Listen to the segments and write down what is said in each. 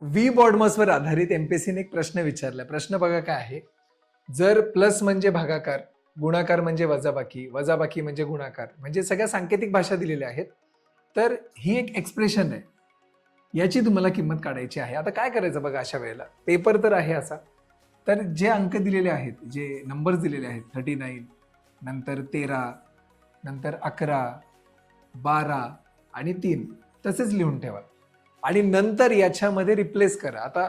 V बॉडमॉसवर आधारित एमपीएससीने एक प्रश्न विचारलाय. प्रश्न बघा काय आहे. जर प्लस म्हणजे भागाकार, गुणाकार म्हणजे वजाबाकी, वजाबाकी म्हणजे गुणाकार, म्हणजे सगळ्या सांकेतिक भाषा दिलेल्या आहेत. तर ही एक एक्सप्रेशन आहे, याची तुम्हाला किंमत काढायची आहे. आता काय करायचं बघा अशा वेळेला. पेपर तर आहे असा, तर जे अंक दिलेले आहेत, जे नंबर्स दिलेले आहेत 39, नंतर 13, नंतर 11, 12 आणि 3 तसेच लिहून ठेवा. आणि नंतर याच्यामध्ये रिप्लेस करा. आता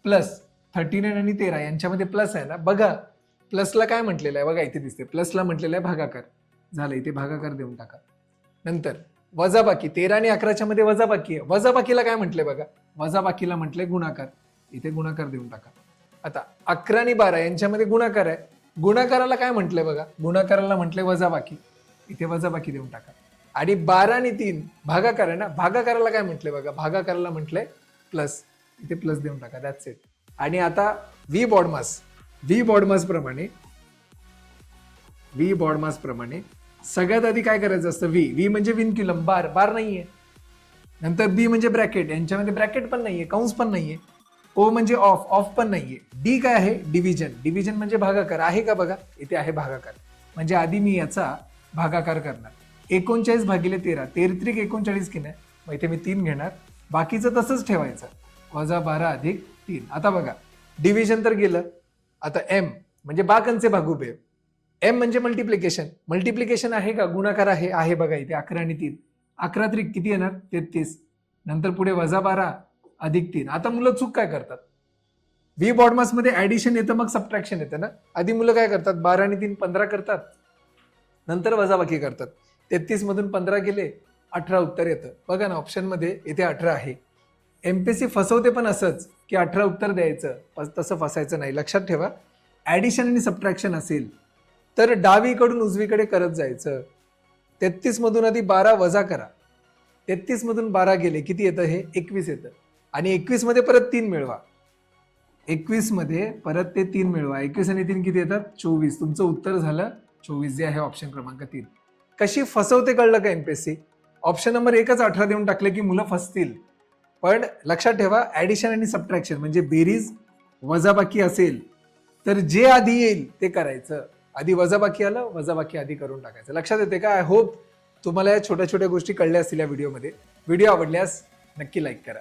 प्लस 39 आणि 13 यांच्यामध्ये प्लस आहे ना, बघा प्लसला काय म्हटलेलं आहे, बघा इथे दिसते, प्लसला म्हटलेलं आहे भागाकार. झालं, इथे भागाकार देऊन टाका. नंतर वजाबाकी 13 आणि 11च्या मध्ये वजाबाकी आहे. वजाबाकीला काय म्हटलंय बघा, वजाबाकीला म्हटलंय गुणाकार. इथे गुणाकार देऊन टाका. आता 11 आणि 12 यांच्यामध्ये गुणाकार आहे. गुणाकाराला काय म्हटलंय बघा, गुणाकाराला म्हटलंय वजाबाकी. इथे वजाबाकी देऊन टाका. आणि 12 आणि 3 भागाकार आहे ना, भागाकाराला काय म्हटलंय बघा, भागाकाराला म्हटलंय प्लस. इथे प्लस देऊन टाका. That's it. आणि आता व्ही बॉडमास प्रमाणे सगळ्यात आधी काय करायचं असतं, व्ही म्हणजे विनक्युलम, बार नाहीये. नंतर बी म्हणजे ब्रॅकेट, यांच्यामध्ये ब्रॅकेट पण नाहीये, कंस पण नाहीये. ओ म्हणजे ऑफ पण नाहीये. डी काय आहे, डिव्हिजन म्हणजे भागाकार आहे का बघा, इथे आहे भागाकार. म्हणजे आधी मी याचा भागाकार करणार. 39 भागिले 13, 13 39 की नाही, मग इथे मी 3 घेणार, बाकीचं तसंच ठेवायचं. वजा 12 अधिक 3. आता बघा डिव्हिजन तर गेलं. आता एम म्हणजे बाकांचे भागुबे. एम म्हणजे मल्टिप्लिकेशन आहे का, गुणाकार आहे बघा इथे 11 आणि 3. 11 त्रिक किती येणार, 33. नंतर पुढे वजा 12 अधिक 3. आता मुलं चूक काय करतात, व्ही बॉडमास मध्ये ऍडिशन येतं मग सबट्रॅक्शन येतं ना. आधी मुलं काय करतात, 12 आणि 3 15 करतात, नंतर वजाबाकी करतात. 33 मधून 15 गेले, 18 उत्तर येतं. बघा ना ऑप्शन मध्ये इथे 18 आहे. एमपीएससी फसवते पण असंच की 18 उत्तर द्यायचं, तसं फसायचं नाही. लक्षात ठेवा, ऍडिशन आणि सबट्रॅक्शन असेल तर डावीकडून उजवीकडे करत जायचं. 33 मधून आधी 12 वजा करा. 33 मधून 12 गेले, किती येतं हे, 21 येतं. आणि 21 मध्ये परत 3 मिळवा. 21 मध्ये परत ते 3 मिळवा. 21 आणि 3 किती येतात, 24. तुमचं उत्तर झालं 24, जे आहे ऑप्शन क्रमांक 3. कशी फसवते कळलं का एमपीएससी. ऑप्शन नंबर 1च 18 देऊन टाकले की मुलं फसतील. पण लक्षात ठेवा, ऍडिशन आणि सबट्रॅक्शन म्हणजे बेरीज वजाबाकी असेल तर जे आधी येईल ते करायचं. आधी वजाबाकी आलं, वजाबाकी आधी करून टाकायचं. लक्षात येते का. आय होप तुम्हाला या छोट्या छोट्या गोष्टी कळल्या असतील या व्हिडिओमध्ये. व्हिडिओ आवडल्यास नक्की लाईक करा.